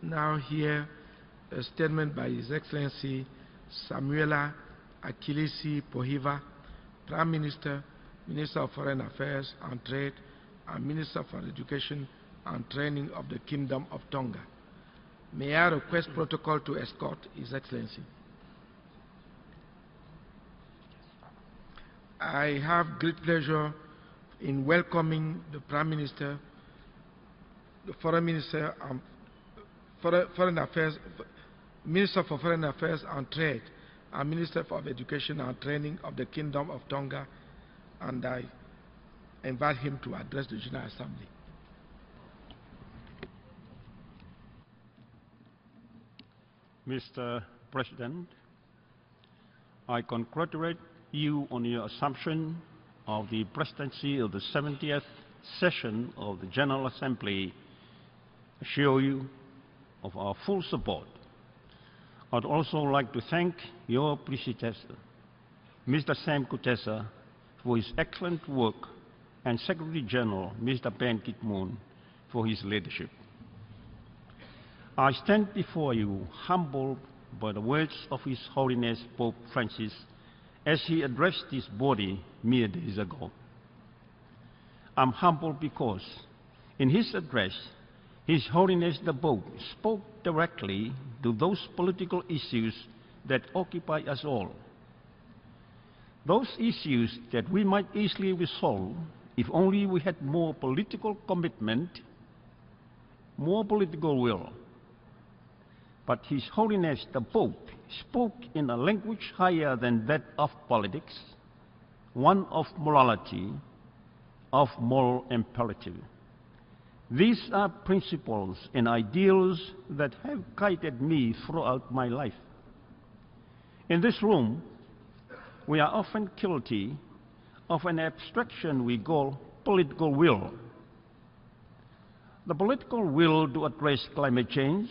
now hear a statement by His Excellency Samuela Akilisi Pohiva, Prime Minister, Minister of Foreign Affairs and Trade, and Minister for Education and Training of the Kingdom of Tonga. May I request protocol to escort His Excellency. I have great pleasure in welcoming the Prime Minister, the Foreign Minister, Foreign Affairs, Minister for Foreign Affairs and Trade, and Minister for Education and Training of the Kingdom of Tonga, and I invite him to address the General Assembly. Mr. President, I congratulate you on your assumption of the presidency of the 70th session of the General Assembly. Assure you of our full support. I'd also like to thank your predecessor, Mr. Sam Kutesa, for his excellent work, and Secretary General, Mr. Ben Kitmoon, for his leadership. I stand before you humbled by the words of His Holiness Pope Francis as he addressed this body mere days ago. I'm humbled because in his address, His Holiness the Pope spoke directly to those political issues that occupy us all. Those issues that we might easily resolve if only we had more political commitment, more political will. But His Holiness the Pope spoke in a language higher than that of politics, one of morality, of moral imperative. These are principles and ideals that have guided me throughout my life. In this room, we are often guilty of an abstraction we call political will. The political will to address climate change,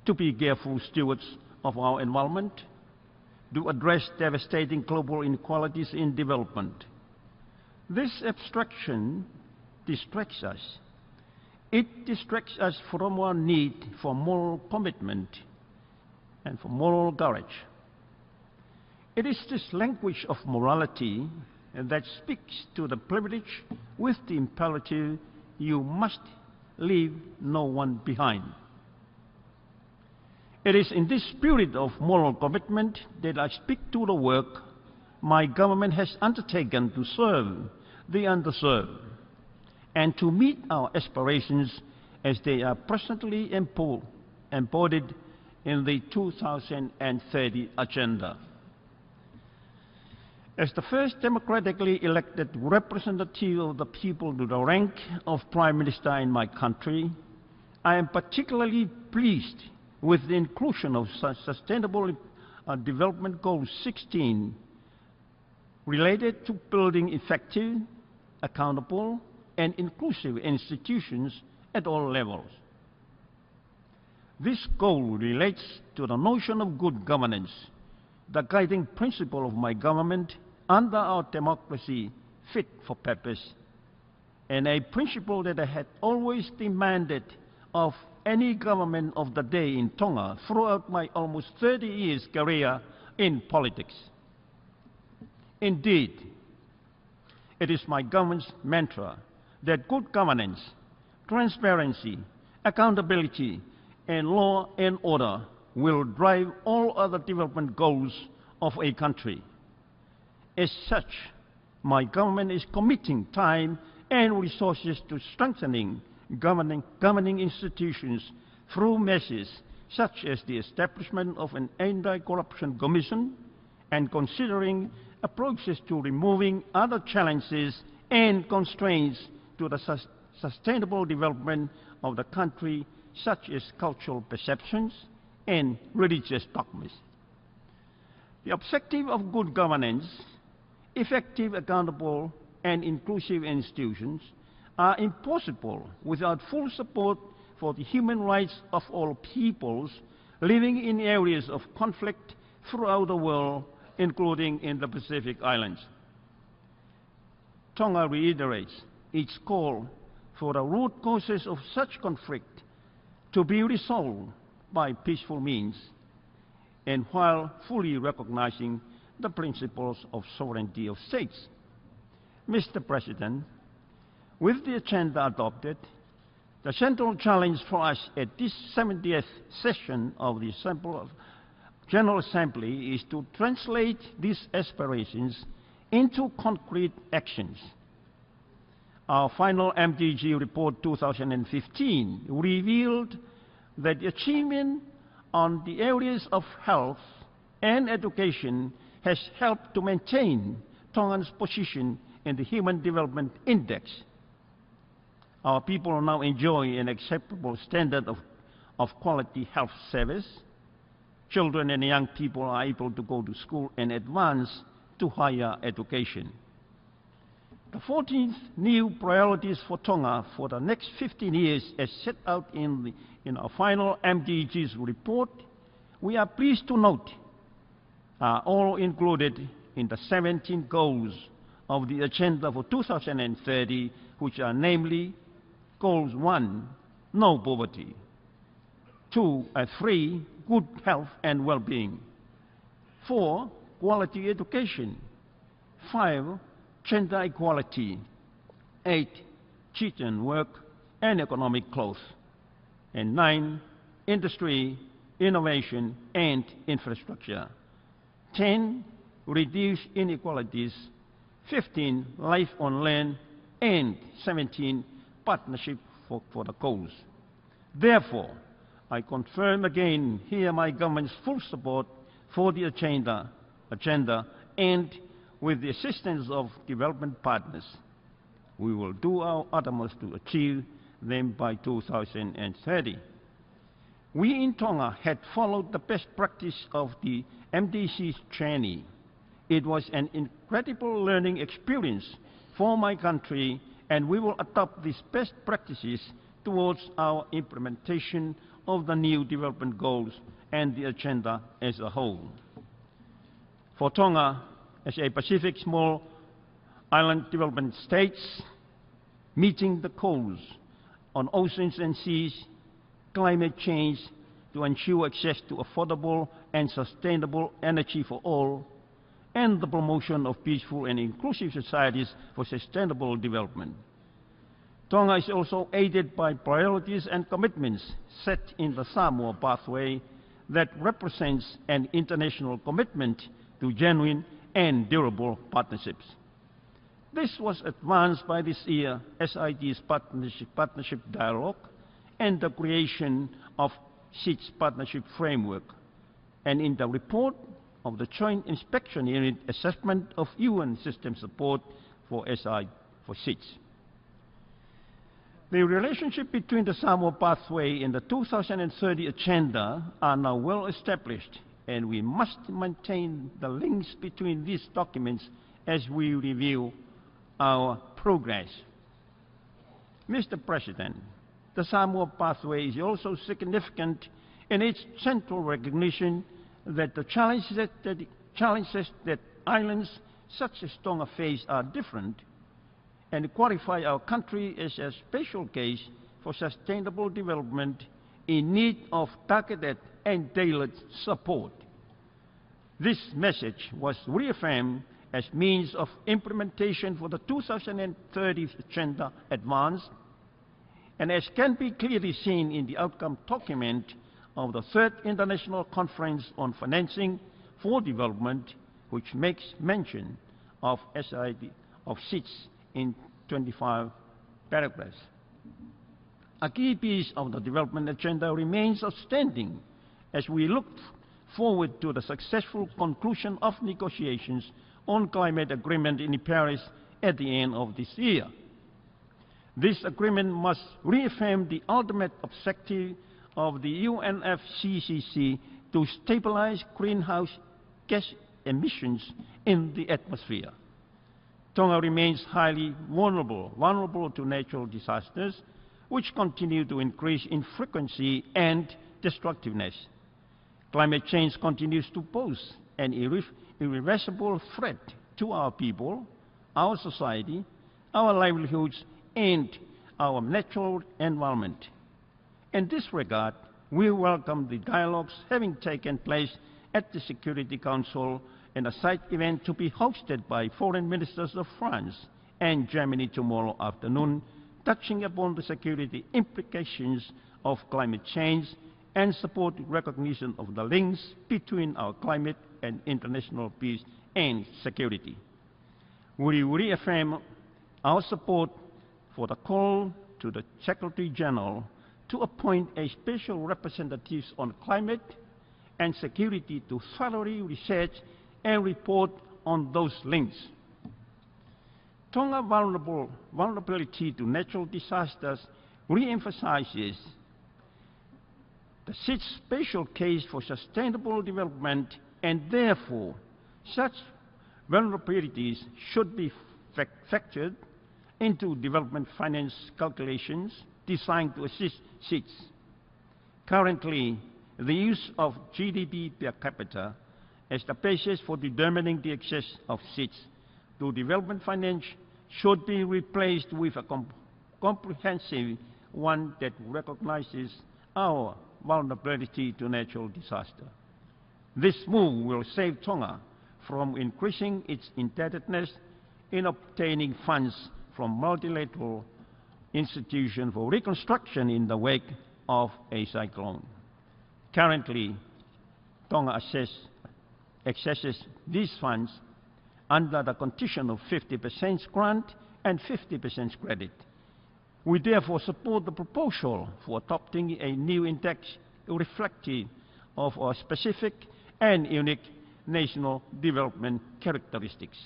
to be careful stewards of our environment, to address devastating global inequalities in development. This abstraction distracts us. It distracts us from our need for moral commitment and for moral courage. It is this language of morality that speaks to the privilege with the imperative, you must leave no one behind. It is in this spirit of moral commitment that I speak to the work my government has undertaken to serve the underserved and to meet our aspirations as they are presently embodied in the 2030 Agenda. As the first democratically elected representative of the people to the rank of Prime Minister in my country, I am particularly pleased with the inclusion of Sustainable Development Goal 16 related to building effective, accountable, and inclusive institutions at all levels. This goal relates to the notion of good governance, the guiding principle of my government under our democracy fit for purpose, and a principle that I had always demanded of any government of the day in Tonga throughout my almost 30 years career in politics. Indeed, it is my government's mantra that good governance, transparency, accountability, and law and order will drive all other development goals of a country. As such, my government is committing time and resources to strengthening governing institutions through measures such as the establishment of an anti-corruption commission and considering approaches to removing other challenges and constraints to the sustainable development of the country, such as cultural perceptions and religious dogmas. The objective of good governance, effective, accountable, and inclusive institutions are impossible without full support for the human rights of all peoples living in areas of conflict throughout the world, including in the Pacific Islands. Tonga reiterates its call for the root causes of such conflict to be resolved by peaceful means, and while fully recognizing the principles of sovereignty of states. Mr. President, with the agenda adopted, the central challenge for us at this 70th session of the General Assembly is to translate these aspirations into concrete actions. Our final MDG report 2015 revealed that the achievement on the areas of health and education has helped to maintain Tonga's position in the Human Development Index. Our people now enjoy an acceptable standard of quality health service. Children and young people are able to go to school and advance to higher education. The 14th new priorities for Tonga for the next 15 years, as set out in our final MDGs report, we are pleased to note are all included in the 17 goals of the agenda for 2030, which are namely Goals 1, no poverty; 2 and 3, good health and well-being; 4, quality education; 5, gender equality; 8, children work and economic growth; and 9, industry, innovation and infrastructure; 10, reduce inequalities; 15, life on land; and 17, partnership for the cause. Therefore, I confirm again here my government's full support for the agenda, and with the assistance of development partners, we will do our utmost to achieve them by 2030. We in Tonga had followed the best practice of the MDC's training. It was an incredible learning experience for my country, and we will adopt these best practices towards our implementation of the new development goals and the agenda as a whole. For Tonga, as a Pacific small island development state, meeting the goals on oceans and seas, climate change, to ensure access to affordable and sustainable energy for all, and the promotion of peaceful and inclusive societies for sustainable development. Tonga is also aided by priorities and commitments set in the Samoa pathway that represents an international commitment to genuine and durable partnerships. This was advanced by this year's SID's partnership dialogue and the creation of SID's partnership framework, and in the report of the Joint Inspection Unit Assessment of UN System Support for SIDs. The relationship between the Samoa pathway and the 2030 agenda are now well established, and we must maintain the links between these documents as we review our progress. Mr. President, the Samoa pathway is also significant in its central recognition that the challenges that islands such as Tonga face are different, and qualify our country as a special case for sustainable development in need of targeted and tailored support. This message was reaffirmed as means of implementation for the 2030 agenda advanced, and as can be clearly seen in the outcome document of the Third International Conference on Financing for Development, which makes mention of SIDs in 25 paragraphs. A key piece of the development agenda remains outstanding as we look forward to the successful conclusion of negotiations on climate agreement in Paris at the end of this year. This agreement must reaffirm the ultimate objective of the UNFCCC to stabilize greenhouse gas emissions in the atmosphere. Tonga remains highly vulnerable to natural disasters, which continue to increase in frequency and destructiveness. Climate change continues to pose an irreversible threat to our people, our society, our livelihoods, and our natural environment. In this regard, we welcome the dialogues having taken place at the Security Council and a side event to be hosted by foreign ministers of France and Germany tomorrow afternoon, touching upon the security implications of climate change and support recognition of the links between our climate and international peace and security. We reaffirm our support for the call to the Secretary General to appoint a special representative on climate and security to thoroughly research and report on those links. Tonga vulnerability to natural disasters re-emphasizes the SID's special case for sustainable development, and therefore such vulnerabilities should be factored into development finance calculations designed to assist SIDs. Currently, the use of GDP per capita as the basis for determining the access of SIDs to development finance should be replaced with a comprehensive one that recognizes our vulnerability to natural disaster. This move will save Tonga from increasing its indebtedness in obtaining funds from multilateral institutions for reconstruction in the wake of a cyclone. Currently, Tonga accesses these funds under the condition of 50% grant and 50% credit. We therefore support the proposal for adopting a new index reflective of our specific and unique national development characteristics.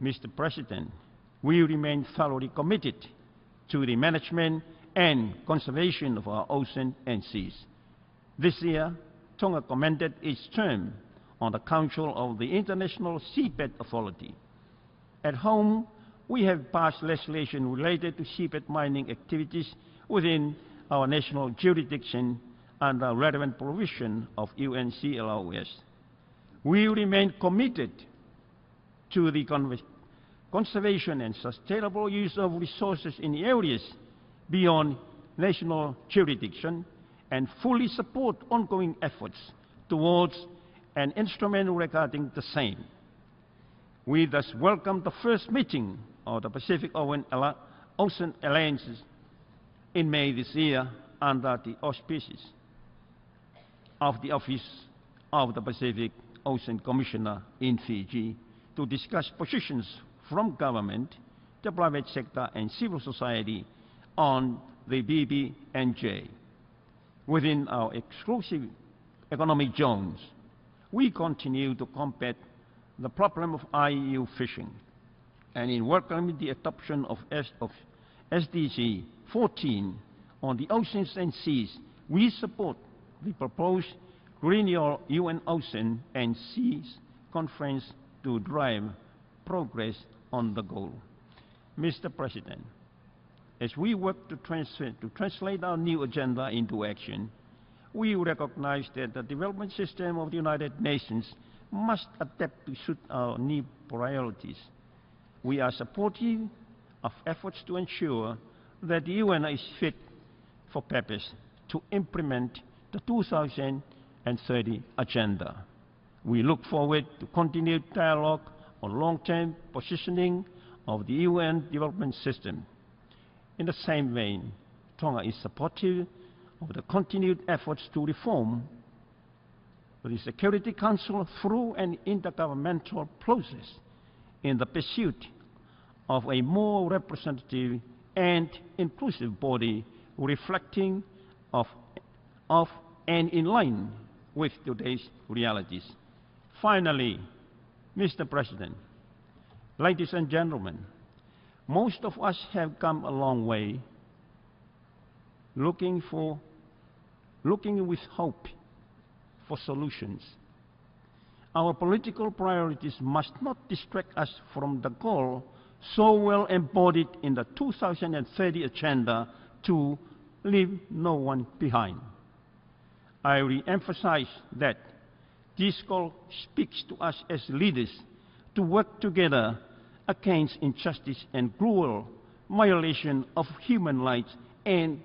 Mr. President, we remain thoroughly committed to the management and conservation of our ocean and seas. This year, Tonga commended its term on the Council of the International Seabed Authority. At home, we have passed legislation related to seabed mining activities within our national jurisdiction under relevant provision of UNCLOS. We remain committed to the conservation and sustainable use of resources in areas beyond national jurisdiction and fully support ongoing efforts towards an instrument regarding the same. We thus welcome the first meeting of the Pacific Ocean Alliance in May this year under the auspices of the Office of the Pacific Ocean Commissioner in Fiji to discuss positions from government, the private sector and civil society on the BBNJ. Within our exclusive economic zones, we continue to combat the problem of IUU fishing, and in welcoming the adoption of SDG 14 on the oceans and seas, we support the proposed Greener UN Ocean and Seas Conference to drive progress on the goal. Mr. President, as we work to translate our new agenda into action, we recognize that the development system of the United Nations must adapt to suit our new priorities. We are supportive of efforts to ensure that the UN is fit for purpose to implement the 2030 agenda. We look forward to continued dialogue on long-term positioning of the UN development system. In the same vein, Tonga is supportive of the continued efforts to reform the Security Council through an intergovernmental process in the pursuit of a more representative and inclusive body reflecting of and in line with today's realities. Finally, Mr. President, ladies and gentlemen, most of us have come a long way looking with hope for solutions. Our political priorities must not distract us from the goal so well embodied in the 2030 agenda to leave no one behind. I re-emphasize that this goal speaks to us as leaders to work together against injustice and cruel violation of human rights, and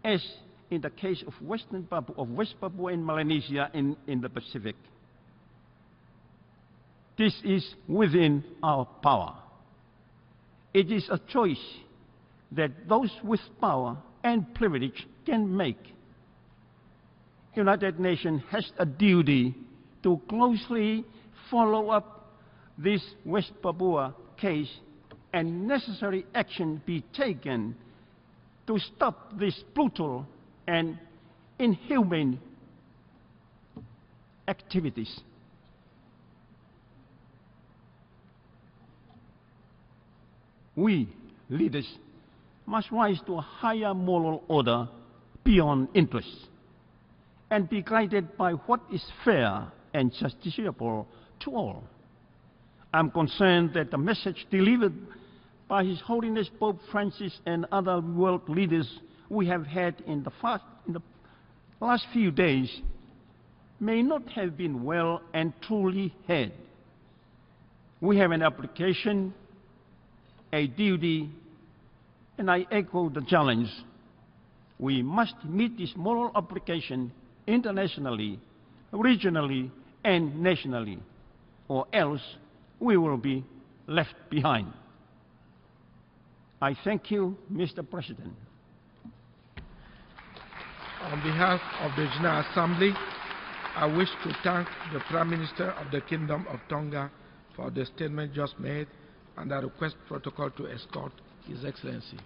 as in the case of West Papua and Melanesia in the Pacific. This is within our power. It is a choice that those with power and privilege can make. United Nations has a duty to closely follow up this West Papua case and necessary action be taken to stop this brutal and inhumane activities. We, leaders, must rise to a higher moral order beyond interests and be guided by what is fair and justiciable to all. I'm concerned that the message delivered by His Holiness Pope Francis and other world leaders we have had in the last few days may not have been well and truly heard. We have an obligation, a duty, and I echo the challenge. We must meet this moral obligation internationally, regionally, and nationally, or else we will be left behind. I thank you, Mr. President. On behalf of the General Assembly, I wish to thank the Prime Minister of the Kingdom of Tonga for the statement just made, and I request protocol to escort His Excellency.